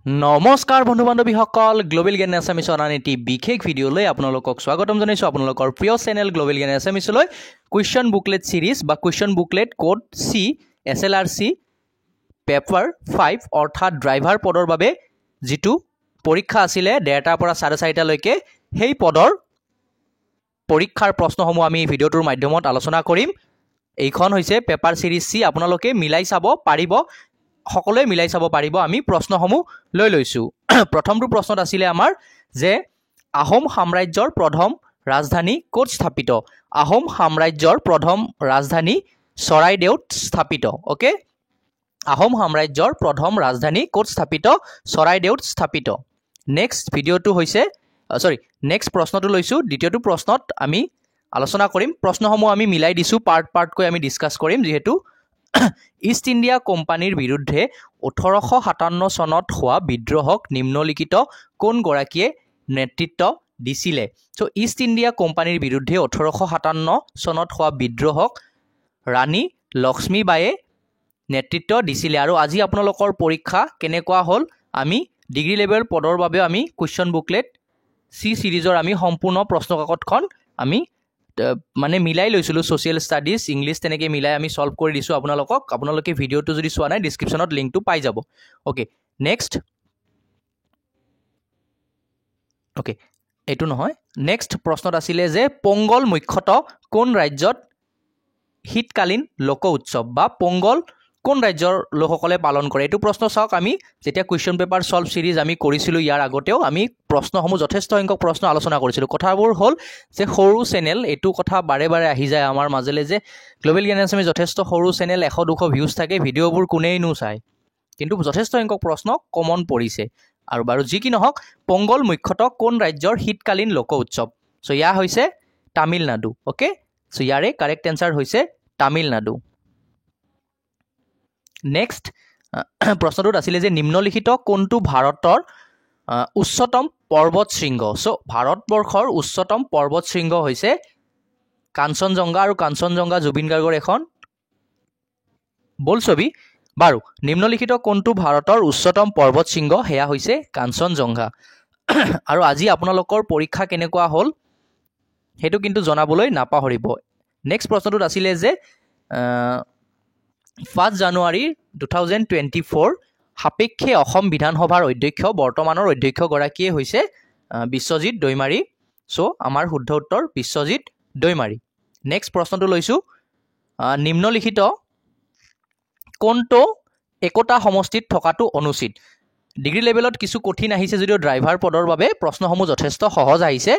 নমস্কাৰ বন্ধু বান্ধৱীসকল গ্লোবেল জ্ঞান এছামিছৰ আন এটি বিশেষ ভিডিঅ'লৈ আপোনালোকক স্বাগতম জনাইছোঁ আপোনালোকৰ প্ৰিয় চেনেল গ্লোবেল জ্ঞান এছামিছলৈ কুৱেশ্যন বুকলেট সিৰিজ বা কুৱেশ্যন বুকলেট কোড সি SLRC পেপাৰ 5 অৰ্থাৎ ড্ৰাইভাৰ পদৰ বাবে যিটো পৰীক্ষা আছিলে 1:30 পৰা 4:30 লৈকে সেই পদৰ পৰীক্ষাৰ প্ৰশ্নসমূহ আমি এই ভিডিঅ'টোৰ মাধ্যমত আলোচনা কৰিম। এইখন হৈছে পেপাৰ সিৰিজ সি আপোনালোকে মিলাই চাব পাৰিব সকলোৱে মিলাই চাব পাৰিব আমি প্ৰশ্নসমূহ লৈ লৈছো। প্ৰথমটো প্ৰশ্নত আছিলে আমাৰ যে আহোম সাম্ৰাজ্যৰ প্ৰথম ৰাজধানী ক'ত স্থাপিত? আহোম সাম্ৰাজ্যৰ প্ৰথম ৰাজধানী চৰাইদেউত স্থাপিত। ওকে, আহোম সাম্ৰাজ্যৰ প্ৰথম ৰাজধানী ক'ত স্থাপিত? চৰাইদেউত স্থাপিত। নেক্সট ভিডিঅ'টো হৈছে নেক্সট প্ৰশ্নটো লৈছো। দ্বিতীয়টো প্ৰশ্নত আমি আলোচনা কৰিম। প্ৰশ্নসমূহ আমি মিলাই দিছো, পাৰ্টকৈ আমি ডিছকাছ কৰিম। যিহেতু ইষ্ট ইণ্ডিয়া কোম্পানীৰ বিৰুদ্ধে 1857 চনত হোৱা বিদ্ৰোহক নিম্নলিখিত কোনগৰাকীয়ে নেতৃত্ব দিছিলে? সো ইষ্ট ইণ্ডিয়া কোম্পানীৰ বিৰুদ্ধে 1857 চনত হোৱা বিদ্ৰোহক ৰাণী লক্ষ্মীবায়ে নেতৃত্ব দিছিলে। আৰু আজি আপোনালোকৰ পৰীক্ষা কেনেকুৱা হ'ল? আমি ডিগ্ৰী লেভেল পদৰ বাবে আমি কুৱেশ্যন বুকলেট সি সিৰিজৰ আমি সম্পূৰ্ণ প্ৰশ্নকাকতখন আমি মানে মিলাই লৈছিলোঁ। ছ'চিয়েল ষ্টাডিজ ইংলিছ তেনেকৈ মিলাই আমি সলভ কৰি দিছোঁ আপোনালোকক। আপোনালোকে ভিডিঅ'টো যদি চোৱা নাই ডিছক্ৰিপশ্যনত লিংকটো পাই যাব। অ'কে, নেক্সট এইটো নহয়, নেক্সট প্ৰশ্নত আছিলে যে পোংগল মুখ্যতঃ কোন ৰাজ্যত শীতকালীন লোক উৎসৱ বা পোংগল কোন ৰাজ্যৰ লোকসকলে পালন কৰে? এইটো প্ৰশ্ন চাওক, আমি যেতিয়া কুৱেশ্যন পেপাৰ সলভ সিৰিজ আমি কৰিছিলোঁ ইয়াৰ আগতেও আমি প্ৰশ্নসমূহ যথেষ্ট সংখ্যক প্ৰশ্ন আলোচনা কৰিছিলোঁ। কথাবোৰ হ'ল যে সৰু চেনেল, এইটো কথা বাৰে বাৰে আহি যায় আমাৰ মাজলৈ যে গ্লোবেল জ্ঞান এছামিছ যথেষ্ট সৰু চেনেল, 100-200 ভিউজ থাকে, ভিডিঅ'বোৰ কোনেইনো চায়, কিন্তু যথেষ্ট সংখ্যক প্ৰশ্ন কমন পৰিছে। আৰু বাৰু যি কি নহওক, পোংগল মুখ্যতঃ কোন ৰাজ্যৰ শীতকালীন লোক উৎসৱ? চ' ইয়াৰ হৈছে তামিলনাডু। অ'কে, চ' ইয়াৰে কাৰেক্ট এনচাৰ হৈছে তামিলনাডু। নেক্সট প্ৰশ্নটোত আছিলে যে নিম্নলিখিত কোনটো ভাৰতৰ উচ্চতম পৰ্বত শৃংগ? চ' ভাৰতবৰ্ষৰ উচ্চতম পৰ্বত শৃংগ হৈছে কাঞ্চনজংঘা। আৰু কাঞ্চনজংঘা জুবিন গাৰ্গৰ এখন বোলছবি। বাৰু নিম্নলিখিত কোনটো ভাৰতৰ উচ্চতম পৰ্বত শৃংগ? সেয়া হৈছে কাঞ্চনজংঘা। আৰু আজি আপোনালোকৰ পৰীক্ষা কেনেকুৱা হ'ল সেইটো কিন্তু জনাবলৈ নাপাহৰিব। নেক্সট প্ৰশ্নটোত আছিলে যে 1 জানুৱাৰী 2024 সাপেক্ষে অসম বিধানসভাৰ অধ্যক্ষ বৰ্তমানৰ অধ্যক্ষগৰাকীয়ে হৈছে বিশ্বজিৎ দৈমাৰী। চ' আমাৰ শুদ্ধ উত্তৰ বিশ্বজিৎ দৈমাৰী। নেক্সট প্ৰশ্নটো লৈছোঁ, নিম্নলিখিত কোনটো একোটা সমষ্টিত থকাটো অনুচিত? ডিগ্ৰী লেভেলত কিছু কঠিন আহিছে যদিও ড্ৰাইভাৰ পদৰ বাবে প্ৰশ্নসমূহ যথেষ্ট সহজ আহিছে।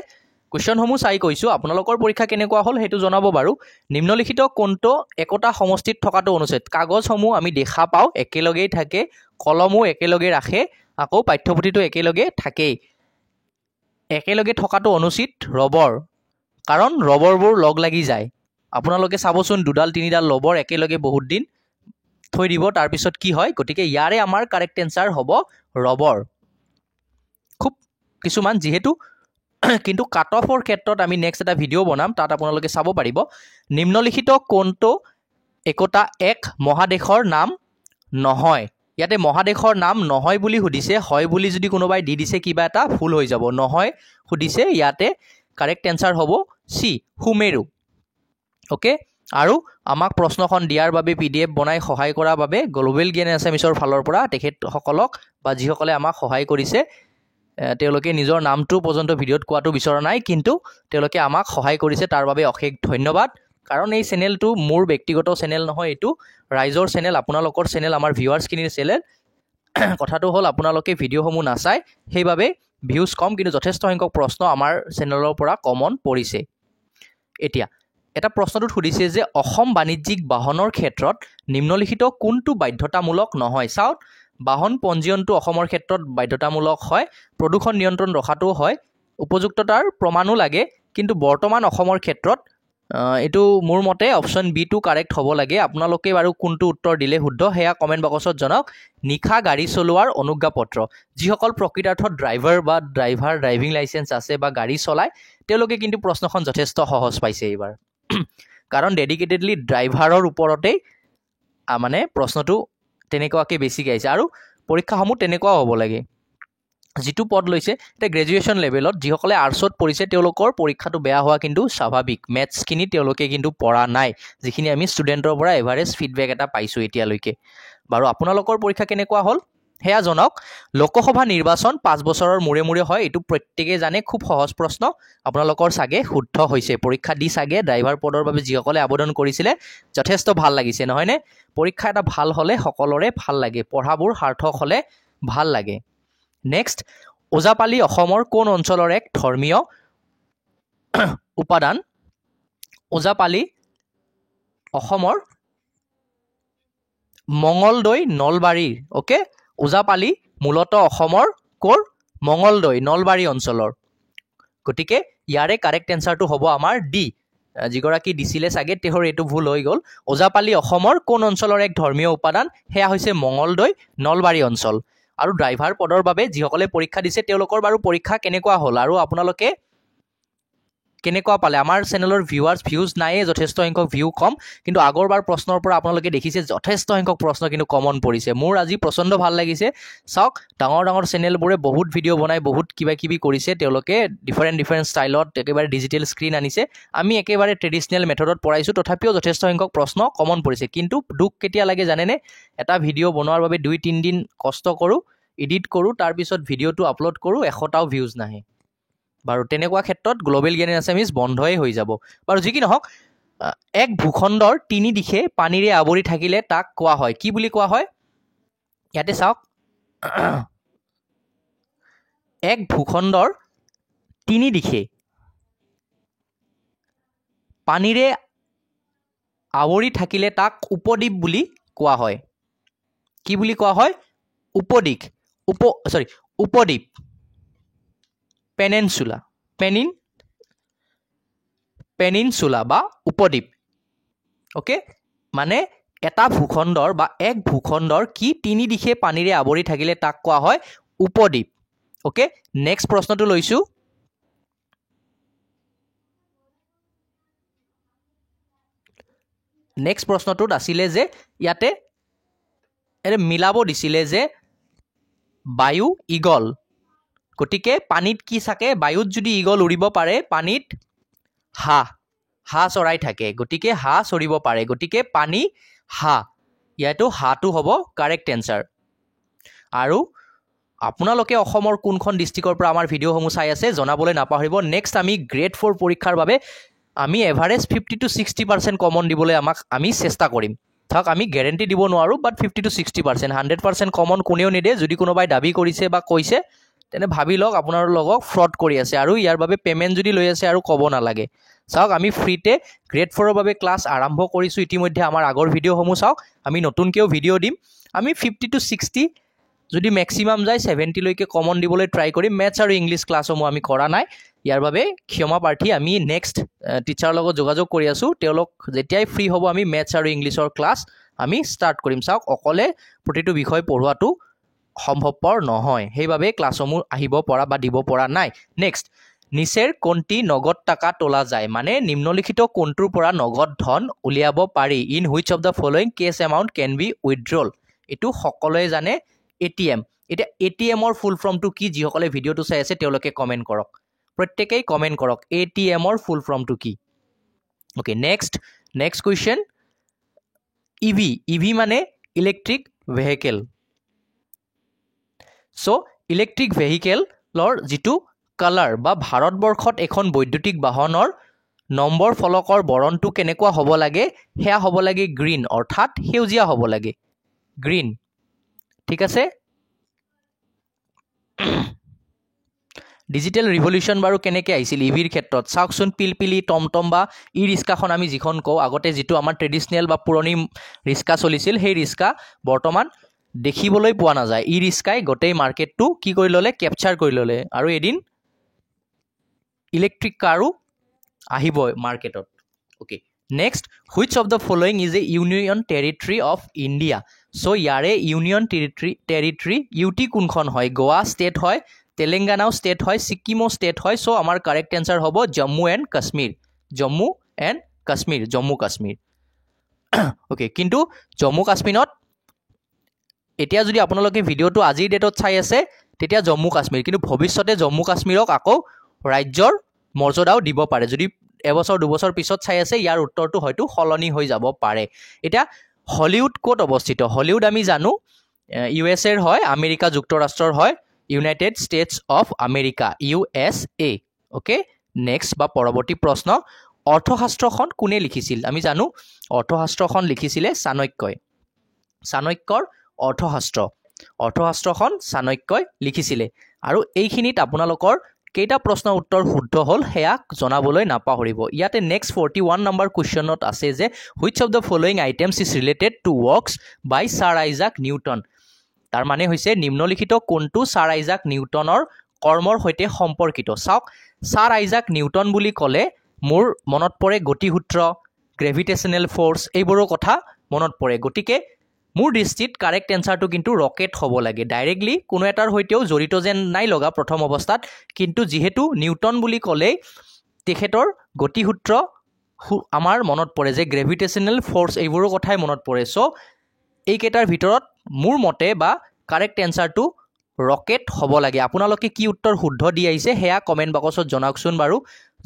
কুৱেশ্যনসমূহ চাই কৈছোঁ, আপোনালোকৰ পৰীক্ষা কেনেকুৱা হ'ল সেইটো জনাব বাৰু। নিম্নলিখিত কোনটো একোটা সমষ্টিত থকাটো অনুচিত? কাগজসমূহ আমি দেখা পাওঁ একেলগেই থাকে, কলমো একেলগে ৰাখে, আকৌ পাঠ্যপুথিটো একেলগে থাকেই। একেলগে থকাটো অনুচিত ৰবৰ, কাৰণ ৰবৰবোৰ লগ লাগি যায়। আপোনালোকে চাবচোন 2-3ডাল ৰবৰ একেলগে বহুত দিন থৈ দিব, তাৰপিছত কি হয়? গতিকে ইয়াৰে আমাৰ কাৰেক্ট এনচাৰ হ'ব ৰবৰ। খুব কিছুমান যিহেতু কিন্তু কাট অফৰ ক্ষেত্ৰত আমি নেক্সট এটা ভিডিঅ' বনাম, তাত আপোনালোকে চাব পাৰিব। নিম্নলিখিত কোনটো একোটা এক মহাদেশৰ নাম নহয়? ইয়াতে মহাদেশৰ নাম নহয় বুলি সুধিছে, হয় বুলি যদি কোনোবাই দি দিছে কিবা এটা ভুল হৈ যাব। নহয় সুধিছে, ইয়াতে কাৰেক্ট এনচাৰ হ'ব চি সুমেৰু। অ'কে, আৰু আমাক প্ৰশ্নখন দিয়াৰ বাবে PDF বনাই সহায় কৰাৰ বাবে গ্লোবেল জ্ঞান এছামিছৰ ফালৰ পৰা তেখেতসকলক বা যিসকলে আমাক সহায় কৰিছে তেওঁলোকে নিজৰ নামটো পৰ্যন্ত ভিডিঅ'ত কোৱাটো বিচৰা নাই, কিন্তু তেওঁলোকে আমাক সহায় কৰিছে, তাৰ বাবে অশেষ ধন্যবাদ। কাৰণ এই চেনেলটো মোৰ ব্যক্তিগত চেনেল নহয়, এইটো ৰাইজৰ চেনেল, আপোনালোকৰ চেনেল, আমাৰ ভিউৱাৰ্ছখিনিৰ চেনেল। কথাটো হ'ল আপোনালোকে ভিডিঅ'সমূহ নাচায়, সেইবাবে ভিউজ কম, কিন্তু যথেষ্ট সংখ্যক প্ৰশ্ন আমাৰ চেনেলৰ পৰা কমন পৰিছে। এতিয়া এটা প্ৰশ্নটোত সুধিছে যে অসম বাণিজ্যিক বাহনৰ ক্ষেত্ৰত নিম্নলিখিত কোনটো বাধ্যতামূলক নহয়? চাওক, বাহন পঞ্জীয়নটো অসমৰ ক্ষেত্ৰত বাধ্যতামূলক হয়, প্ৰদূষণ নিয়ন্ত্ৰণ ৰখাটোও হয়, উপযুক্ততাৰ প্ৰমাণো লাগে, কিন্তু বৰ্তমান অসমৰ ক্ষেত্ৰত এইটো মোৰ মতে অপশ্যন বিটো কাৰেক্ট হ'ব লাগে। আপোনালোকে বাৰু কোনটো উত্তৰ দিলে শুদ্ধ সেয়া কমেণ্ট বক্সত জনাওক। নিশা গাড়ী চলোৱাৰ অনুজ্ঞাপত্ৰ, যিসকল প্ৰকৃতাৰ্থত ড্ৰাইভিং লাইচেঞ্চ আছে বা গাড়ী চলায় তেওঁলোকে কিন্তু প্ৰশ্নখন যথেষ্ট সহজ পাইছে এইবাৰ, কাৰণ ডেডিকেটেডলি ড্ৰাইভাৰৰ ওপৰতেই মানে প্ৰশ্নটো তেনেকুৱাকৈ বেছিকৈ আহিছে, আৰু পৰীক্ষাসমূহ তেনেকুৱাও হ'ব লাগে। যিটো পদ লৈছে এটা গ্ৰেজুৱেশ্যন লেভেলত যিসকলে আৰ্টছত পঢ়িছে তেওঁলোকৰ পৰীক্ষাটো বেয়া হোৱা কিন্তু স্বাভাৱিক মেথছখিনি তেওঁলোকে কিন্তু পঢ়া নাই যিখিনি আমি ষ্টুডেণ্টৰ পৰা এভাৰেজ ফিডবেক এটা পাইছোঁ এতিয়ালৈকে বাৰু আপোনালোকৰ পৰীক্ষা কেনেকুৱা হ'ল সেয়া জনাওক লোকসভা নিৰ্বাচন 5 বছৰৰ মূৰে মূৰে হয় এইটো প্ৰত্যেকেই জানে খুব সহজ প্ৰশ্ন আপোনালোকৰ চাগে শুদ্ধ হৈছে পৰীক্ষা দি চাগে ড্ৰাইভাৰ পদৰ বাবে যিসকলে আবেদন কৰিছিলে যথেষ্ট ভাল লাগিছে নহয়নে পৰীক্ষা এটা ভাল হ'লে সকলোৰে ভাল লাগে পঢ়াবোৰ সাৰ্থক হ'লে ভাল লাগে নেক্সট ওজাপালি অসমৰ কোন অঞ্চলৰ এক ধৰ্মীয় উপাদান ওজাপালি অসমৰ মঙলদৈ নলবাৰীৰ ওকে ওজাপালি মূলতঃ অসমৰ কোৰ মঙলদৈ নলবাৰী অঞ্চলৰ গতিকে ইয়াৰে কাৰেক্ট এনসাৰটো হ'ব আমাৰ ডি যিগৰাকী দিছিলে চাগে তেওঁৰ এইটো ভুল হৈ গ'ল ওজাপালি অসমৰ কোন অঞ্চলৰ এক ধৰ্মীয় উপাদান সেয়া হৈছে মঙলদৈ নলবাৰী অঞ্চল আৰু ড্ৰাইভাৰ পদৰ বাবে যিসকলে পৰীক্ষা দিছে তেওঁলোকৰ বাৰু পৰীক্ষা কেনেকুৱা হ'ল আৰু আপোনালোকে কেনেকুৱা পালে আমাৰ চেনেলৰ ভিউজ নাইয়ে যথেষ্ট সংখ্যক ভিউ কম কিন্তু আগৰবাৰ প্ৰশ্নৰ পৰা আপোনালোকে দেখিছে যথেষ্ট সংখ্যক প্ৰশ্ন কিন্তু কমন পৰিছে মোৰ আজি প্ৰচণ্ড ভাল লাগিছে চাওক ডাঙৰ ডাঙৰ চেনেলবোৰে বহুত ভিডিঅ' বনাই বহুত কিবা কিবি কৰিছে তেওঁলোকে ডিফাৰেণ্ট ষ্টাইলত একেবাৰে ডিজিটেল স্ক্ৰীন আনিছে আমি একেবাৰে ট্ৰেডিশ্যনেল মেথডত পঢ়াইছোঁ তথাপিও যথেষ্ট সংখ্যক প্ৰশ্ন কমন পৰিছে কিন্তু দুখ কেতিয়া লাগে জানেনে এটা ভিডিঅ' বনোৱাৰ বাবে 2-3 দিন কষ্ট কৰোঁ এডিট কৰোঁ তাৰপিছত ভিডিঅ'টো আপলোড কৰোঁ 100টাও ভিউজ নাহে বাৰু তেনেকুৱা ক্ষেত্ৰত গ্লোবেল জ্ঞান ইন আছামিজ বন্ধই হৈ যাব বাৰু যি কি নহওক এক ভূখণ্ডৰ তিনি দিশে পানীৰে আৱৰি থাকিলে তাক কোৱা হয় কি বুলি কোৱা হয় ইয়াতে চাওক এক ভূখণ্ডৰ তিনি দিশে পানীৰে আৱৰি থাকিলে তাক উপদ্বীপ বুলি কোৱা হয় কি বুলি কোৱা হয় উপদ্বীপ পেনিনচুলা বা উপদ্বীপ ওকে মানে এটা ভূখণ্ডৰ বা এক ভূখণ্ডৰ কি তিনি দিশে পানীৰে আৱৰি থাকিলে তাক কোৱা হয় উপদ্বীপ ওকে নেক্সট প্ৰশ্নটো লৈছো নেক্সট প্ৰশ্নটোত আছিলে যে ইয়াতে মিলাব দিছিলে যে বায়ু ইগল গতিকে পানীত কি থাকে বায়ুত যদি ইগল উৰিব পাৰে পানীত হাঁহ চৰাই থাকে গতিকে হাঁহ চৰিব পাৰে গতিকে পানী হাঁহ ইয়াতো হাঁহটো হ'ব কাৰেক্ট এনসাৰ আৰু আপোনালোকে অসমৰ কোনখন ডিষ্ট্ৰিক্টৰ পৰা আমাৰ ভিডিঅ'সমূহ চাই আছে জনাবলৈ নাপাহৰিব নেক্সট আমি গ্ৰেড 4 পৰীক্ষাৰ বাবে আমি এভাৰেজ 50 to 60% কমন দিবলৈ আমি চেষ্টা কৰিম থাক আমি গ্যাৰান্টি দিব নোৱাৰো বাট 50 to 60% 100% কমন কোনেও নিদে যদি কোনোবাই দাবী কৰিছে বা কৈছে তেনে ভাবি লওক আপোনাৰ লগক ফ্ৰড কৰি আছে আৰু ইয়াৰ বাবে পেমেন্ট যদি লৈ আছে আৰু ক'ব নালাগে চাওক আমি ফ্ৰীতে গ্ৰেড 4 ৰ বাবে ক্লাছ আৰম্ভ কৰিছো ইতিমধ্যে আমাৰ আগৰ ভিডিঅ'সমূহ চাওক আমি নতুনকেও ভিডিঅ' দিম আমি 50 to 60 যদি ম্যাক্সিমাম যায় 70 লৈকে কমন দিবলৈ ট্ৰাই কৰিম মেথছ আৰু ইংলিশ ক্লাছসমূহ আমি কৰা নাই ইয়াৰ বাবে ক্ষমা প্ৰাৰ্থী আমি নেক্সট টিচাৰৰ লগত যোগাযোগ কৰি আছো তেওঁলোক যেতিয়াই ফ্ৰী হ'ব আমি মেথছ আৰু ইংলিশৰ ক্লাছ আমি ষ্টাৰ্ট কৰিম চাওক অকলে প্ৰতিটো বিষয় পঢ়োৱাটো সম্ভৱপৰ নহয় সেইভাবে ক্লাছসমূহ আহিব পৰা বা দিব পৰা নাই নেক্সট নিচেৰ কোনটি নগদ টাকা তোলা যায় মানে নিম্নলিখিত কোনটোৰ পৰা নগদ ধন উলিয়াব পাৰি in which of the following case amount can be withdrawal এটো সকলোৱে জানে এটিএম এটা এটিএমৰ ফুল ফৰ্মটো কি যিসকলে ভিডিঅ'টো চাই আছে তেওঁলোকে কমেন্ট কৰক প্ৰত্যেকই কমেন্ট কৰক এটিএমৰ ফুল ফৰ্মটো কি ওকে নেক্সট কোৱেশ্চন ইভি মানে ইলেক্ট্ৰিক ভেহিকেল সো ইলেক্ট্ৰিক ভেহিকেলৰ যিটো কালাৰ বা ভাৰতবৰ্ষত এখন বৈদ্যুতিক বাহনৰ নম্বৰ ফলকৰ বৰণটো কেনেকুৱা হ'ব লাগে হেয়া হ'ব লাগে গ্ৰীন অৰ্থাৎ সেউজীয়া হ'ব লাগে গ্ৰীন ঠিক আছে ডিজিটেল ৰিভলিউশন বাৰু কেনেকৈ আহিছিল ইভিৰ ক্ষেত্ৰত চাওকচোন পিলপিলি টমটম বা ই ৰিস্কাখন আমি যিখন কওঁ আগতে যিটো আমাৰ ট্ৰেডিশনেল বা পুৰণি ৰিস্কা চলিছিল সেই ৰিস্কা বৰ্তমান দেখিবলৈ পোৱা নাযায় ই ৰিস্কাই গোটেই মাৰ্কেটটো কি কৰি ললে ক্যাপচাৰ কৰি ললে আৰু এদিন ইলেক্ট্ৰিক কাৰো আহিব মাৰ্কেটত okay next which of the following is a union territory of India so ইয়াৰে ইউনিয়ন টেৰিটৰী ইউটি কোনখন হয় গোৱা ষ্টেট হয় তেলেংগানাও ষ্টেট হয় সিকিমো ষ্টেট হয় সো আমাৰ কাৰেক্ট এনসাৰ হ'ব জম্মু এণ্ড কাশ্মীৰ ওকে কিন্তু জম্মু কাশ্মীৰত এতিয়া যদি আপোনালোকে ভিডিঅ'টো আজিৰ ডেটত চাই আছে তেতিয়া জম্মু কাশ্মীৰ কিন্তু ভৱিষ্যতে জম্মু কাশ্মীৰক আকৌ ৰাজ্যৰ মৰ্যাদাও দিব পাৰে যদি এবছৰ দুবছৰ পিছত চাই আছে ইয়াৰ উত্তৰটো হয়তো সলনি হৈ যাব পাৰে এতিয়া হলিউড ক'ত অৱস্থিত হলিউড আমি জানো ইউএছএৰ হয় আমেৰিকা যুক্তৰাষ্ট্ৰৰ হয় United states of America USA okay next বা পৰৱৰ্তী প্ৰশ্ন অৰ্থশাস্ত্ৰখন কোনে লিখিছিল আমি জানো অৰ্থশাস্ত্ৰখন লিখিছিলে চাণক্যৰ অৰ্থশাস্ত্ৰখন চাণক্যই লিখিছিলে আৰু এইখিনিত আপোনালোকৰ কেইটা প্ৰশ্ন উত্তৰ শুদ্ধ হ'ল সেয়া জনাবলৈ নাপাহৰিব ইয়াতে নেক্সট 41 নম্বৰ কুৱেশ্যনত আছে যে which of the following items is related to works by Sir Isaac Newton তাৰ মানে হৈছে নিম্নলিখিত কোনটো ছাৰ আইজাক নিউটনৰ কৰ্মৰ সৈতে সম্পৰ্কিত চাওক ছাৰ আইজাক নিউটন বুলি ক'লে মোৰ মনত পৰে গতিসূত্ৰ গ্ৰেভিটেশ্যনেল ফ'ৰ্চ এইবোৰৰ কথা মনত পৰে গতিকে মোৰ দৃষ্টিত কাৰেক্ট এনসাৰটো কিন্তু ৰকেট হ'ব লাগে ডাইৰেক্টলি কোনো এটাৰ হৈতেও জড়িত যেন নাই লগা প্ৰথম অৱস্থাত কিন্তু যেহেতু নিউটন বুলি ক'লে তেখেতৰ গতিসূত্ৰ আমাৰ মনত পৰে যে গ্ৰেভিটেশ্যনেল ফ'ৰ্চ এইবোৰৰ কথাই মনত পৰে সো এইকেইটাৰ ভিতৰত মোৰ মতে বা কাৰেক্ট এনসাৰটো ৰকেট হ'ব লাগে আপোনালোকে কি উত্তৰ শুদ্ধ দি আহিছে হেয়া কমেন্ট বক্সত জনাওকচোন বাৰু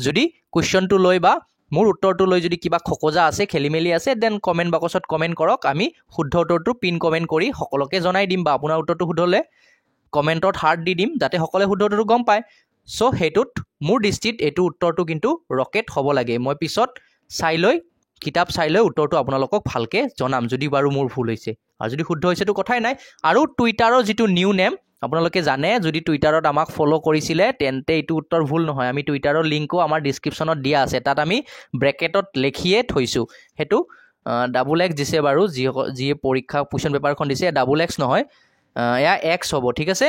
যদি কোৱেশ্চনটো লৈ বা মোৰ উত্তৰটো লৈ যদি কিবা খকজা আছে খেলিমেলি আছে দেন কমেন্ট বক্সত কমেন্ট কৰক আমি শুদ্ধ উত্তৰটো পিন কমেন্ট কৰি সকলোকে জনাই দিম বা আপোনাৰ উত্তৰটো শুদ্ধ হ'লে কমেন্টত হাৰ্ট দি দিম যাতে সকলোৱে শুদ্ধ উত্তৰটো গম পায় সো হেতুত মোৰ দৃষ্টিত এইটো উত্তৰটো কিন্তু ৰকেট হ'ব লাগে মই পিছত চাই লৈ কিতাপ চাই লৈ উত্তৰটো আপোনালোকক ভালকে জনাম যদি বাৰু মোৰ ভুল হৈছে আৰু যদি শুদ্ধ হৈছে তো কথাই নাই আৰু টুইটাৰৰ যেটো নিউ নেম আপোনালোকে জানে যদি টুইটাৰত আমাক ফলো কৰিছিলে তেন্তে এইটো উত্তৰ ভুল নহয় আমি টুইটাৰৰ লিংকও আমাৰ ডেসক্ৰিপচনত দিয়া আছে তাত আমি ব্ৰেকেটত লিখিয়ে থৈছো হেতু XX দিছে বাৰু যি পৰীক্ষা কুৱেশ্চন পেপাৰখন দিছে XX নহয় এয়া X হ'ব ঠিক আছে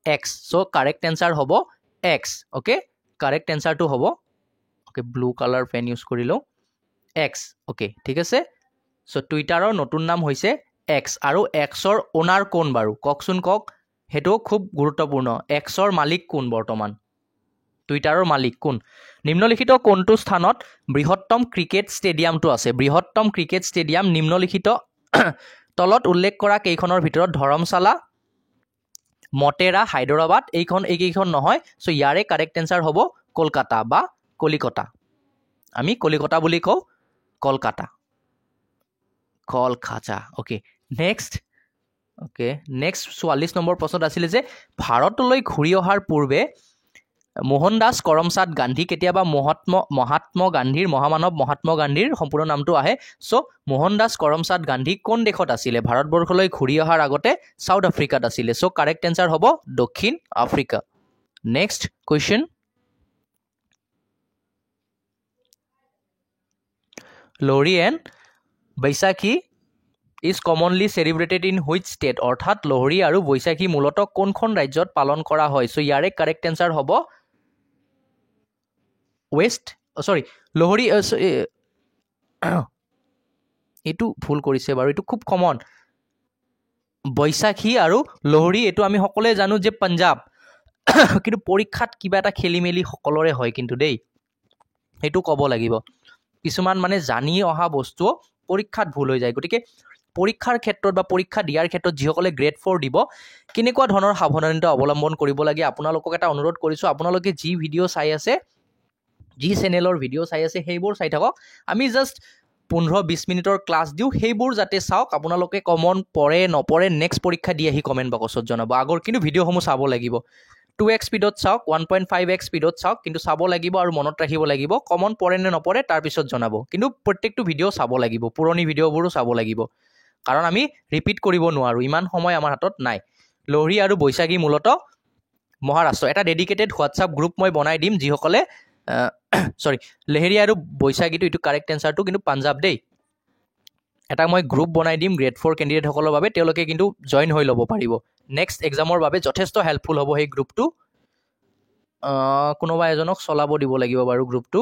X সো কাৰেক্ট এনসাৰ হ'ব X ওকে কাৰেক্ট এনসাৰটো হ'ব okay blue colour pen use কৰিলো X ওকে ঠিক আছে সো টুইটাৰৰ নতুন নাম হৈছে X আৰু Xৰ ওনাৰ কোন বাৰু ককচোন কক হেতু খুব গুৰুত্বপূৰ্ণ Xৰ মালিক কোন বৰ্তমান টুইটাৰৰ মালিক কোন নিম্নলিখিত কোনটো স্থানত বৃহত্তম ক্ৰিকেট ষ্টেডিয়ামটো আছে বৃহত্তম ক্ৰিকেট ষ্টেডিয়াম নিম্নলিখিত তলত উল্লেখ কৰা কেইখনৰ ভিতৰত ধৰমশালা মটেৰা হায়দৰাবাদ এইকেইখন নহয় সো ইয়াৰে কাৰেক্ট এনসাৰ হ'ব কলকাতা বা কলিকতা আমি কলিকতা বুলি কওঁ কলকাতা ওকে নেক্সট 44 নম্বৰ প্ৰশ্নত আছিল যে ভাৰতলৈ ঘূৰি অহাৰ পূৰ্বে মোহনদাস কৰমচাঁদ গান্ধী কেতিয়াবা মহাত্মা গান্ধীৰ সম্পূৰ্ণ নামটো আহে সো মোহনদাস কৰমচাঁদ গান্ধী কোন দেশত আছিল ভাৰতবৰ্ষলৈ ঘূৰি অহাৰ আগতে সাউথ আফ্ৰিকাত আছিল সো কাৰেক্ট এনসাৰ হ'ব দক্ষিণ Africa next question Lohri and Baisakhi is commonly celebrated in which state অৰ্থাৎ লোহৰি আৰু বৈশাখী মূলতঃ কোনখন ৰাজ্যত পালন কৰা হয় সো ইয়াৰে কাৰেক্ট এনসাৰ হ'ব লোহৰি এটো ভুল কৰিছে বাৰু এটো খুব কমন বৈশাখী আৰু লোহৰি এটো আমি সকলোৱে জানো যে পাঞ্জাব কিন্তু পৰীক্ষাত কিবা এটা খেলিমেলি সকলৰে হয় কিন্তু দেই এটো ক'ব লাগিব কিছুমান মানে জানি অহা বস্তু পৰীক্ষাত ভুল হৈ যায় গতিকে পৰীক্ষাৰ ক্ষেত্ৰত বা পৰীক্ষা দিয়াৰ ক্ষেত্ৰত যিসকলে গ্ৰেড 4 দিব কেনেকুৱা ধৰণৰ সাৱধানতা অৱলম্বন কৰিব লাগে আপোনালোকক এটা অনুৰোধ কৰিছো আপোনালোকে যি ভিডিও চাই আছে যি চেনেলৰ ভিডিও চাই আছে সেইবোৰ চাই থাকক আমি জাস্ট 15-20 মিনিটৰ ক্লাছ দিও সেইবোৰ যাতে চাওক আপোনালোকে কমন পৰে নপৰে নেক্সট পৰীক্ষা দি আহি কমেন্ট বক্সত জনাব আগৰ কিন্তু ভিডিওসমূহ চাব লাগিব 2x স্পিডত চাওক 1.5x স্পিডত চাওক কিন্তু চাব লাগিব আৰু মনত ৰাখিব লাগিব কমন পৰে নে নপৰে তাৰ পিছত জনাব কিন্তু প্ৰত্যেকটো ভিডিও চাব লাগিব পুৰণি ভিডিওবোৰো চাব লাগিব কাৰণ আমি ৰিপিট কৰিব নোৱাৰো ইমান সময় আমাৰ হাতত নাই লোহৰি আৰু বৈশাখী মূলতঃ মহাৰাষ্ট্ৰ এটা ডেডিকেটেড হোৱাটসঅ্যাপ গ্ৰুপ মই বনাই দিম যিসকলে লোহৰি আৰু বৈশাখীটো এটো কাৰেক্ট এনসাৰটো কিন্তু পাঞ্জাব দেই এটা মই গ্ৰুপ বনাই দিম গ্ৰেড 4 ক্যান্ডিডেট সকলৰ বাবে তেওঁলোকে কিন্তু জয়েন হৈ ল'ব পাৰিব নেক্সট এক্সামৰ বাবে যথেষ্ট হেল্পফুল হ'ব এই গ্ৰুপটো কোনোবা এজনক চলাব দিব লাগিব বাৰু গ্ৰুপটো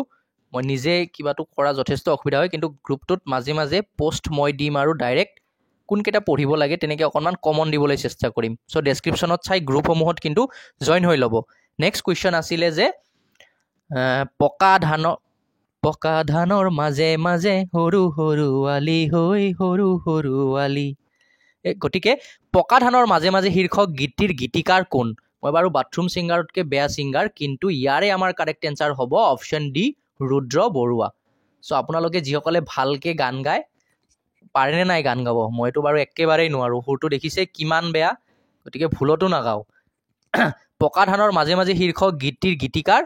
মই নিজে কিবাটো কৰা যথেষ্ট অসুবিধা হয় কিন্তু গ্ৰুপটোত মাজে মাজে পোষ্ট মই দিম আৰু ডাইৰেক্ট কোন কেটা পঢ়িব লাগে তেনেকৈ অকনমান কমন দিবলৈ চেষ্টা কৰিম সো ডেসক্ৰিপচনত চাই গ্ৰুপসমূহত কিন্তু জয়েন হৈ ল'ব নেক্সট কোৱেশ্চন আছিল যে পকা ধানৰ মাজে মাজে সৰু সৰু আলি হৈ সৰু সৰু আলি গতিকে পকা ধানৰ মাজে মাজে শীৰ্ষক গীতটিৰ গীতিকাৰ কোন মই বাৰু বাথৰুম ছিংগাৰতকৈ বেয়া ছিংগাৰ কিন্তু ইয়াৰে আমাৰ কাৰেক্ট এনচাৰ হ'ব অপশ্যন ডি ৰুদ্ৰ বৰুৱা চ' আপোনালোকে যিসকলে ভালকৈ গান গায় পাৰেনে নাই গান গাব মইতো বাৰু একেবাৰেই নোৱাৰোঁ সুৰটো দেখিছে কিমান বেয়া গতিকে ভুলতো নাগাওঁ পকা ধানৰ মাজে মাজে শীৰ্ষক গীতটিৰ গীতিকাৰ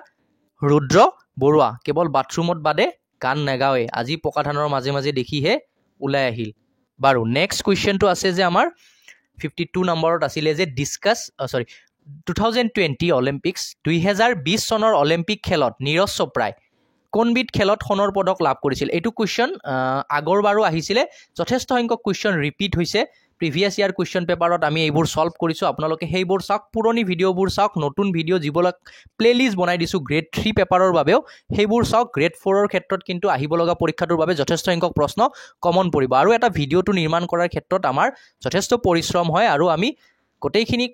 ৰুদ্ৰ বৰুৱা কেৱল বাথৰুমত বাদে গান নাগাওৱে আজি পকা ধানৰ মাজে মাজে দেখিহে ওলাই আহিল বাৰু নেক্সট কুৱেশ্যনটো আছে যে আমাৰ 52 নম্বৰত আছিলে যে ডিছকাছ 2020 অলিম্পিক্স 2020 চনৰ অলিম্পিক খেলত নীৰজ চোপ্ৰাই কোনবিধ খেলত সোণৰ পদক লাভ কৰিছিল এইটো কুৱেশ্যন আগৰবাৰো আহিছিলে যথেষ্ট সংখ্যক কুৱেশ্যন ৰিপিট হৈছে প্ৰিভিয়াছ ইয়াৰ কুৱেশ্যন পেপাৰত আমি এইবোৰ সলভ কৰিছোঁ আপোনালোকে সেইবোৰ চাওক পুৰণি ভিডিঅ'বোৰ চাওক নতুন ভিডিঅ' যিবিলাক প্লেলিষ্ট বনাই দিছোঁ গ্ৰেড 3 পেপাৰৰ বাবেও সেইবোৰ চাওক গ্ৰেড 4ৰ ক্ষেত্ৰত কিন্তু আহিব লগা পৰীক্ষাটোৰ বাবে যথেষ্ট সংখ্যক প্ৰশ্ন কমন পৰিব আৰু এটা ভিডিঅ'টো নিৰ্মাণ কৰাৰ ক্ষেত্ৰত আমাৰ যথেষ্ট পৰিশ্ৰম হয় আৰু আমি গোটেইখিনি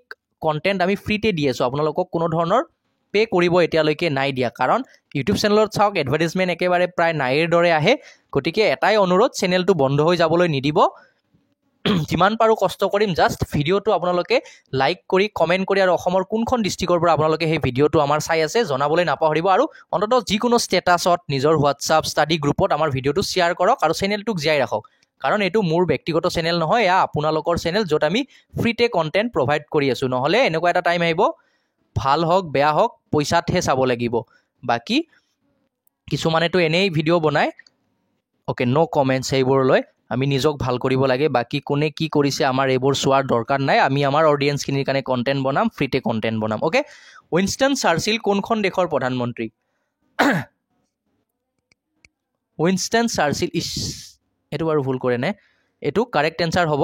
কণ্টেণ্ট আমি ফ্ৰীতে দি আছোঁ আপোনালোকক কোনো ধৰণৰ পে' কৰিব এতিয়ালৈকে নাই দিয়া কাৰণ ইউটিউব চেনেলত চাওক এডভাৰটাইজমেণ্ট একেবাৰে প্ৰায় নাইৰ দৰে আহে গতিকে এটাই অনুৰোধ চেনেলটো বন্ধ হৈ যাবলৈ নিদিব যিমান পাৰোঁ কষ্ট কৰিম জাষ্ট ভিডিঅ'টো আপোনালোকে লাইক কৰি কমেণ্ট কৰি আৰু অসমৰ কোনখন ডিষ্ট্ৰিক্টৰ পৰা আপোনালোকে সেই ভিডিঅ'টো আমাৰ চাই আছে জনাবলৈ নাপাহৰিব আৰু অন্ততঃ যিকোনো ষ্টেটাছত নিজৰ হোৱাটছআপ ষ্টাডি গ্ৰুপত আমাৰ ভিডিঅ'টো শ্বেয়াৰ কৰক আৰু চেনেলটোক জীয়াই ৰাখক কাৰণ এইটো মোৰ ব্যক্তিগত চেনেল নহয় এয়া আপোনালোকৰ চেনেল য'ত আমি ফ্ৰীতে কণ্টেণ্ট প্ৰভাইড কৰি আছোঁ নহ'লে এনেকুৱা এটা টাইম আহিব ভাল হওক বেয়া হওক পইচাতহে চাব লাগিব বাকী কিছুমানেতো এনেই ভিডিঅ' বনায় অ'কে ন' কমেণ্টছ সেইবোৰলৈ আমি নিজক ভাল কৰিব লাগে বাকী কোনে কি কৰিছে আমাৰ এইবোৰ চোৱাৰ দৰকাৰ নাই আমি আমাৰ অডিয়েঞ্চখিনিৰ কাৰণে কণ্টেণ্ট বনাম ফ্ৰীতে কণ্টেণ্ট বনাম অ'কে উইনষ্টন চাৰ্চিল কোনখন দেশৰ প্ৰধানমন্ত্ৰী উইনষ্টন চাৰ্চিল এইটো বাৰু ভুল কৰে নে এইটো কাৰেক্ট এনচাৰ হ'ব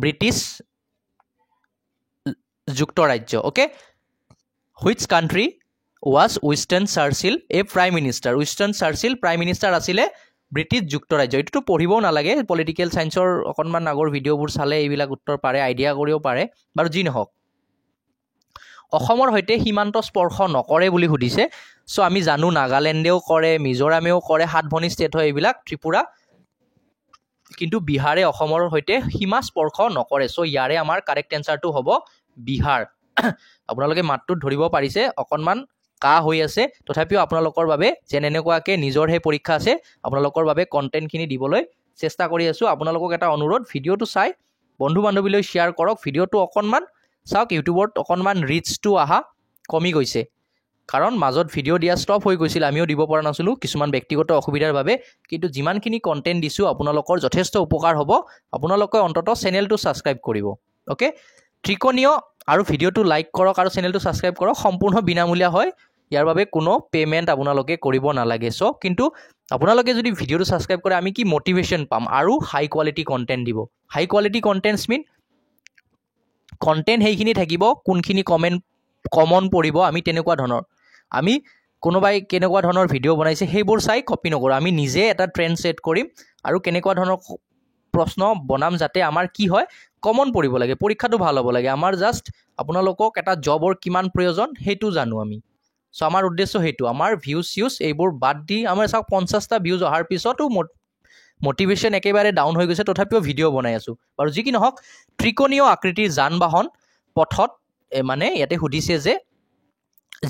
ব্ৰিটিছ যুক্তৰাজ্য okay which country was Winston Churchill prime minister Winston Churchill prime minister আছিলে ব্ৰিটিছ যুক্তৰাজ্য এইটোতো পঢ়িবও নালাগে পলিটিকেল ছায়েন্সৰ অকণমান আগৰ ভিডিঅ'বোৰ চালে এইবিলাক উত্তৰ পাৰে আইডিয়া কৰিব পাৰে বাৰু যি নহওক অসমৰ সৈতে সীমান্ত স্পৰ্শ নকৰে বুলি সুধিছে চ' আমি জানো নাগালেণ্ডেও কৰে মিজোৰামেও কৰে 7 ভনী ষ্টেট হয় এইবিলাক ত্ৰিপুৰা কিন্তু বিহাৰে অসমৰ সৈতে সীমা স্পৰ্শ নকৰে চ' ইয়াৰে আমাৰ কাৰেক্ট এনচাৰটো হ'ব বিহাৰ আপোনালোকে মাতটোত ধৰিব পাৰিছে অকণমান কাহ হৈ আছে তথাপিও আপোনালোকৰ বাবে যেন এনেকুৱাকৈ নিজৰ সেই পৰীক্ষা আছে আপোনালোকৰ বাবে কণ্টেণ্টখিনি দিবলৈ চেষ্টা কৰি আছোঁ আপোনালোকক এটা অনুৰোধ ভিডিঅ'টো চাই বন্ধু বান্ধৱীলৈ শ্বেয়াৰ কৰক ভিডিঅ'টো অকণমান চাওক ইউটিউবত অকণমান ৰিচটো অহা কমি গৈছে কাৰণ মাজত ভিডিঅ' দিয়া ষ্টপ হৈ গৈছিল আমিও দিব পৰা নাছিলোঁ কিছুমান ব্যক্তিগত অসুবিধাৰ বাবে কিন্তু যিমানখিনি কণ্টেণ্ট দিছোঁ আপোনালোকৰ যথেষ্ট উপকাৰ হ'ব আপোনালোকে অন্ততঃ চেনেলটো ছাবস্ক্ৰাইব কৰিব অ'কে ত্ৰিকোণীয় আৰু ভিডিঅ'টো লাইক কৰক আৰু চেনেলটো ছাবস্ক্ৰাইব কৰক সম্পূৰ্ণ বিনামূলীয়া হয় ইয়াৰ বাবে কোনো পে'মেণ্ট আপোনালোকে কৰিব নালাগে চ' কিন্তু আপোনালোকে যদি ভিডিঅ'টো ছাবস্ক্ৰাইব কৰে আমি কি মটিভেশ্যন পাম আৰু হাই কোৱালিটি কণ্টেণ্ট দিব হাই কোৱালিটি কণ্টেণ্টছ মিন কণ্টেণ্ট সেইখিনি থাকিব কোনখিনি কমন পৰিব আমি তেনেকুৱা ধৰণৰ আমি কোনোবাই কেনেকুৱা ধৰণৰ ভিডিঅ' বনাইছে সেইবোৰ চাই কপি নকৰোঁ আমি নিজে এটা ট্ৰেণ্ড ছেট কৰিম আৰু কেনেকুৱা ধৰণৰ প্ৰশ্ন বনাম যাতে আমাৰ কি হয় কমন পৰিব লাগে পৰীক্ষাটো ভাল হ'ব লাগে আমাৰ জাষ্ট আপোনালোকক এটা জবৰ কিমান প্ৰয়োজন সেইটো জানো আমি চ' আমাৰ উদ্দেশ্য সেইটো আমাৰ ভিউজ এইবোৰ বাদ দি আমাৰ চাওক 50টা ভিউজ অহাৰ পিছতো মটিভেশ্যন একেবাৰে ডাউন হৈ গৈছে তথাপিও ভিডিঅ' বনাই আছোঁ বাৰু যি কি নহওক ত্ৰিকোণীয় আকৃতিৰ যান বাহন পথত মানে ইয়াতে সুধিছে যে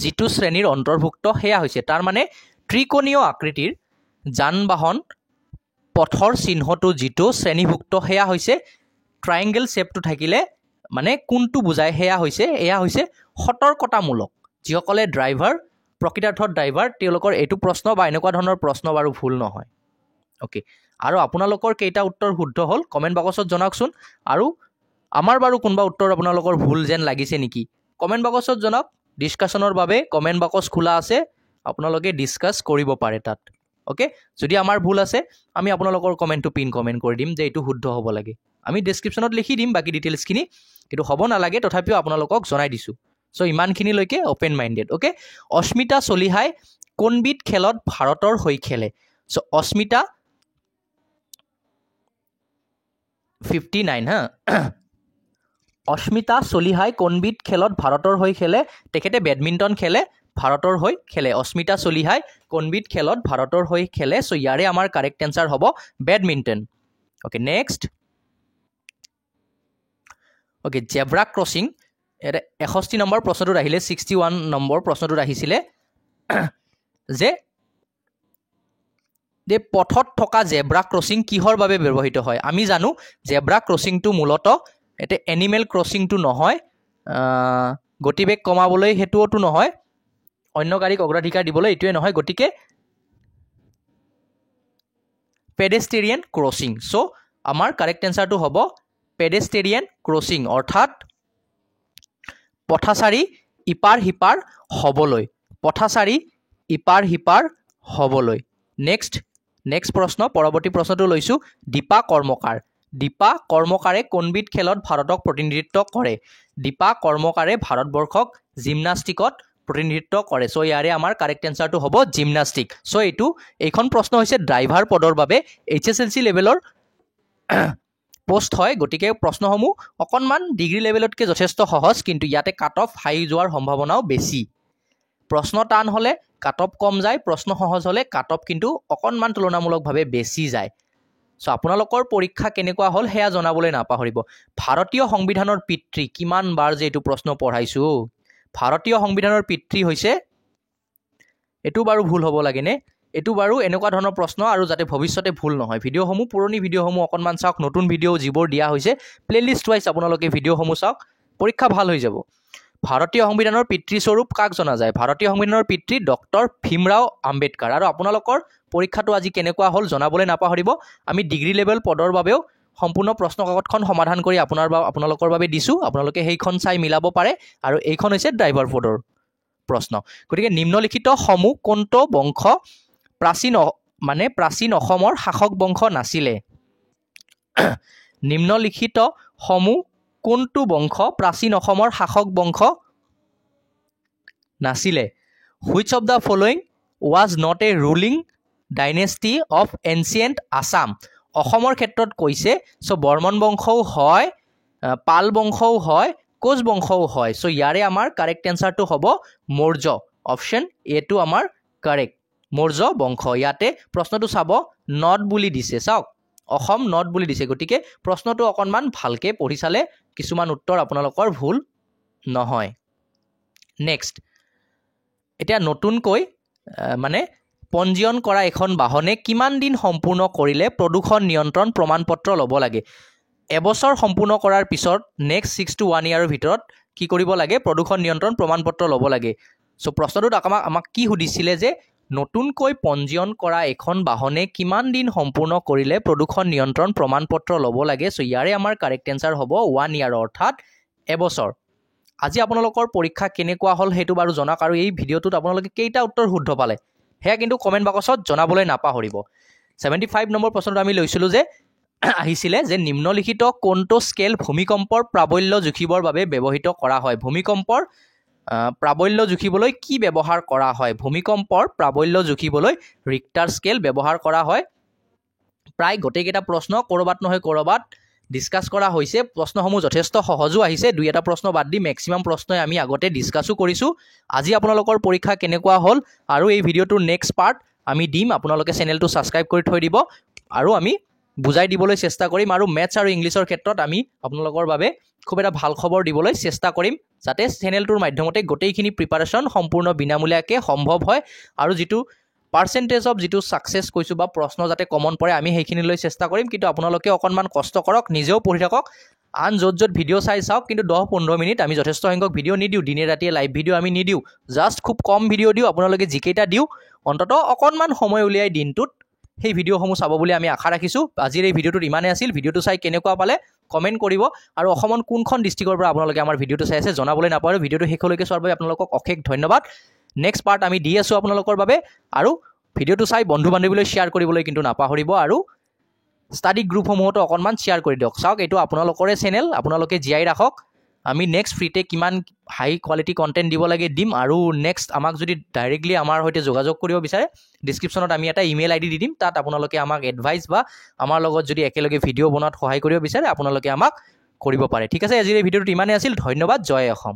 যিটো শ্ৰেণীৰ অন্তৰ্ভুক্ত সেয়া হৈছে তাৰ মানে ত্ৰিকোণীয় আকৃতিৰ যান বাহন পথৰ চিহ্নটো যিটো শ্ৰেণীভুক্ত সেয়া হৈছে ট্ৰায়েংগল শ্বেপটো থাকিলে মানে কোনটো বুজায় এয়া হৈছে সতৰ্কতামূলক যিসকলে ড্ৰাইভাৰ প্ৰকৃতাৰ্থত ড্ৰাইভাৰ তেওঁলোকৰ এইটো প্ৰশ্ন বা এনেকুৱা ধৰণৰ প্ৰশ্ন বাৰু ভুল নহয় অ'কে আৰু আপোনালোকৰ কেইটা উত্তৰ শুদ্ধ হ'ল কমেণ্ট বক্সত জনাওকচোন আৰু আমাৰ বাৰু কোনোবা উত্তৰ আপোনালোকৰ ভুল যেন লাগিছে নেকি কমেণ্ট বক্সত জনাওক ডিছকাশ্যনৰ বাবে কমেণ্ট বক্স খোলা আছে আপোনালোকে ডিছকাছ কৰিব পাৰে তাত অ'কে যদি আমাৰ ভুল আছে আমি আপোনালোকৰ কমেণ্টটো পিন কমেণ্ট কৰি দিম যে এইটো শুদ্ধ হ'ব লাগে আমি ডেছক্ৰিপশ্যনত লিখি দিম বাকী ডিটেইলছখিনি কিন্তু হ'ব নালাগে তথাপিও আপোনালোকক জনাই দিছোঁ চ' ইমানখিনিলৈকে অ'পেন মাইণ্ডেড অ'কে অস্মিতা চলিহাই কোনবিধ খেলত ভাৰতৰ হৈ খেলে চ' অস্মিতা 59 হা অস্মিতা চলিহাই কোনবিধ খেলত ভাৰতৰ হৈ খেলে তেখেতে বেডমিণ্টন খেলে ভাৰতৰ হৈ খেলে অস্মিতা চলিহাই কোনবিধ খেলত ভাৰতৰ হৈ খেলে চ' ইয়াৰে আমাৰ কাৰেক্ট এনচাৰ হ'ব badminton okay next okay zebra crossing এটা 61 নম্বৰ প্ৰশ্নটোত আহিলে 61 নম্বৰ প্ৰশ্নটোত আহিছিলে যে পথত থকা জেব্ৰা ক্ৰছিং কিহৰ বাবে ব্যৱহৃত হয় আমি জানো জেব্ৰা ক্ৰছিংটো মূলতঃ এটা এনিমেল ক্ৰছিংটো নহয় গতিবেগ কমাবলৈ হেতুওটো নহয় অন্য গাড়ীক অগ্ৰাধিকাৰ দিবলৈ এটোৱে নহয় গতিকে পেডেষ্ট্ৰিয়ান ক্ৰছিং সো আমাৰ কাৰেক্ট এনসাৰটো হ'ব পেডেষ্ট্ৰিয়ান ক্ৰছিং অৰ্থাৎ পথাচাৰী ইপাৰ হিপাৰ হবলৈ পথাচাৰী ইপাৰ হিপাৰ হবলৈ নেক্সট প্ৰশ্ন পৰৱৰ্তী প্ৰশ্নটো লৈছো দীপা কৰ্মকাৰে কোনবিধ খেলত ভাৰতক প্ৰতিনিধিত্ব কৰে দীপা কৰ্মকাৰে ভাৰতবৰ্ষক জিমনাষ্টিকত প্ৰতিনিধিত্ব কৰে সো ইয়াৰে আমাৰ কাৰেক্ট এনসাৰটো হ'ব জিমনাষ্টিক সো এইখন প্ৰশ্ন হৈছে ড্ৰাইভাৰ পদৰ বাবে HSLC লেভেলৰ পোষ্ট হয় গতিকে প্ৰশ্নসমূহ অকনমান ডিগ্ৰী লেভেলতকৈ যথেষ্ট সহজ কিন্তু ইয়াতে কাট অফ হাই যোৱাৰ সম্ভাৱনাও বেছি প্ৰশ্ন টান হলে কাট অফ কম যায় প্ৰশ্ন সহজ হলে কাট অফ কিন্তু অকনমান তুলনামূলকভাৱে বেছি যায় সো আপোনালোকৰ পৰীক্ষা কেনেকুৱা হল হেয়া জনাবলৈ নাপাহৰিব ভাৰতীয় সংবিধানৰ পিতৃ কিমান বাৰ যে এইটো প্ৰশ্ন পঢ়াইছো ভাৰতীয় সংবিধানৰ পিতৃ হৈছে এটো বাৰু ভুল হ'ব লাগে নে এটো বাৰু এনেকুৱা ধৰণৰ প্ৰশ্ন আৰু যাতে ভৱিষ্যতে ভুল নহয় ভিডিঅ'সমূহ পুৰণি ভিডিঅ'সমূহ অকনমান চাওক নতুন ভিডিঅ' যিবোৰ দিয়া হৈছে প্লেলিষ্ট ওয়াইজ আপোনালোকে ভিডিঅ'সমূহ চাওক পৰীক্ষা ভাল হৈ যাব ভাৰতীয় সংবিধানৰ পিতৃ স্বৰূপ কাক জনা যায় ভাৰতীয় সংবিধানৰ পিতৃ ডক্টৰ ভীমৰাও আম্বেদকাৰ আৰু আপোনালোকৰ পৰীক্ষাটো আজি কেনেকুৱা হল জনাবলৈ নাপাহৰিব আমি ডিগ্ৰী লেভেল পদৰ বাবেও সম্পূৰ্ণ প্ৰশ্ন কাকতখন সমাধান কৰি আপোনালোকৰ বাবে দিছো আপোনালোকে সেইখন চাই মিলাব পাৰে আৰু এইখন হৈছে ড্ৰাইভাৰ পদৰ প্ৰশ্ন গতিকে নিম্নলিখিত সমূহ কোনটো বংশ প্ৰাচীন অসমৰ শাসক বংশ নাছিলে নিম্নলিখিত সমূহ কোনটো বংশ প্ৰাচীন অসমৰ শাসক বংশ নাছিলে which of the following was not a ruling dynasty of ancient Assam অসমৰ ক্ষেত্ৰত কৈছে সো বৰ্মন বংশও হয় পাল বংশও হয় কোচ বংশও হয় সো ইয়াৰে আমাৰ কাৰেক্ট এনসাৰটো হ'ব মৌৰ্য অপশন এ টো আমাৰ কাৰেক্ট মৌৰ্য বংশ ইয়াতে প্ৰশ্নটো চাব নট বুলি দিছে চাওক অসম নট বুলি দিছে গতিকে প্ৰশ্নটো অকনমান ভালকে পঢ়ি চালে কিছুমান উত্তৰ আপোনালোকৰ ভুল নহয় নেক্সট এতিয়া নতুনকৈ মানে পঞ্জীয়ন কৰা এখন বাহনে কিমান দিন সম্পূৰ্ণ কৰিলে প্ৰদূষণ নিয়ন্ত্ৰণ প্ৰমাণপত্ৰ ল'ব লাগে এবছৰ সম্পূৰ্ণ কৰাৰ পিছত নেক্সট 6 to 1 ইয়াৰৰ ভিতৰত কি কৰিব লাগে প্ৰদূষণ নিয়ন্ত্ৰণ প্ৰমাণপত্ৰ ল'ব লাগে সো প্ৰশ্নটোত আমাক কি সুধিছিলে যে নতুনকৈ পঞ্জীয়ন কৰা এখন বাহনে কিমান দিন সম্পূৰ্ণ কৰিলে প্ৰদূষণ নিয়ন্ত্ৰণ প্ৰমাণপত্ৰ ল'ব লাগে সো ইয়াৰে আমাৰ কাৰেক্ট এনসাৰ হ'ব 1 ইয়াৰ অৰ্থাৎ এবছৰ আজি আপোনালোকৰ পৰীক্ষা কেনেকুৱা হল হেতু বাৰু জনাক আৰু এই ভিডিঅ'টোত আপোনালোকে কেইটা উত্তৰ শুদ্ধ পালে হেয়া কিন্তু কমেন্ট বক্সত জনাবলৈ নাপাহৰিব 75 নম্বৰ প্ৰশ্নটো আমি লৈছিলো যে আহিছিলে যে নিম্নলিখিত কোনটো স্কেল ভূমিকম্পৰ প্ৰাবল্য জুখিবৰ বাবে ব্যৱহৃত কৰা হয় ভূমিকম্পৰ প্ৰাবল্য জুখিবলৈ কি ব্যৱহাৰ কৰা হয় ভূমিকম্পৰ প্ৰাবল্য জুখিবলৈ ৰিক্টাৰ স্কেল ব্যৱহাৰ কৰা হয় প্ৰায় গোটেইকেইটা প্ৰশ্ন কৰবাত নহয় কৰবাত ডিসকাস কৰা হৈছে প্ৰশ্নসমূহ যথেষ্ট সহজো আহিছে দুই এটা প্ৰশ্ন বাদ দি ম্যাক্সিমাম প্ৰশ্নই আমি আগতে ডিসকাসও কৰিছো আজি আপোনালোকৰ পৰীক্ষা কেনেকুৱা হল আৰু এই ভিডিঅ'টোৰ নেক্সট পাৰ্ট আমি দিম আপোনালোকে চেনেলটো সাবস্ক্ৰাইব কৰি থৈ দিব আৰু আমি বুজাই দিবলৈ চেষ্টা কৰিম আৰু ম্যাথছ আৰু ইংলিছৰ ক্ষেত্ৰত আমি আপোনালোকৰ বাবে খুব এটা ভাল খবৰ দিবলৈ চেষ্টা কৰিম যাতে চেনেলটোৰ মাধ্যমতে গোটেইখিনি প্ৰিপাৰেচন সম্পূৰ্ণ বিনামূলীয়াকৈ সম্ভৱ হয় আৰু যেটো পাৰ্সেন্টেজ অফ যেটো সাকসেস কৈছো বা প্ৰশ্ন যাতে কমন পৰে আমি সেইখিনি লৈ চেষ্টা কৰিম কিন্তু আপোনালোকে অকনমান কষ্ট কৰক নিজেও পঢ়ি থাকক আন যত ভিডিঅ চাই চাওক কিন্তু 10-15 মিনিট আমি যথেষ্ট সংখ্যক ভিডিঅ নিদিও দিনে ৰাতিয়ে লাইভ ভিডিঅ আমি নিদিও জাস্ট খুব কম ভিডিঅ দিও আপোনালোকে জিকেইটা দিও অন্তত অকনমান সময় উলিয়াই দিনটোত সেই ভিডিঅ'সমূহ চাব বুলি আমি আশা ৰাখিছো আজিৰ এই ভিডিঅ'টোত ইমানে আছিল ভিডিঅ'টো চাই কেনেকুৱা পালে কমেন্ট কৰিব আৰু অসমন কোনখন ডিস্ট্ৰিক্টৰ পৰা আপোনালোকে আমাৰ ভিডিঅ'টো চাই আছে জনাবলৈ নাপাহৰিব ভিডিঅ'টো শেষলৈকে চোৱাৰ বাবে আপোনালোকক অশেষ ধন্যবাদ নেক্সট পাৰ্ট আমি দি আছো আপোনালোকৰ বাবে আৰু ভিডিঅ'টো চাই বন্ধু বান্ধৱীলৈ শেয়াৰ কৰিবলৈ কিন্তু নাপাহৰিব আৰু ষ্টাডি গ্ৰুপসমূহতো অকনমান শেয়াৰ কৰি দিয়ক চাওক এইটো আপোনালোকৰে চেনেল আপোনালোকে জিয়াই ৰাখক আমি নেক্সট ফ্ৰীতে কিমান হাই কোৱালিটি কন্টেন্ট দিব লাগে দিম আৰু নেক্সট আমাক যদি ডাইৰেক্টলি আমাৰ হৈতে যোগাযোগ কৰিব বিচাৰে ডেসক্ৰিপচনত আমি এটা ইমেইল আইডি দি দিম তাত আপোনালোকে আমাক এডভাইস বা আমাৰ লগত যদি একেলগে ভিডিঅ' বনোৱাত সহায় কৰিব বিচাৰে আপোনালোকে আমাক কৰিব পাৰে ঠিক আছে আজিৰ এই ভিডিঅ'টো ইমানে আছিল ধন্যবাদ জয় অসম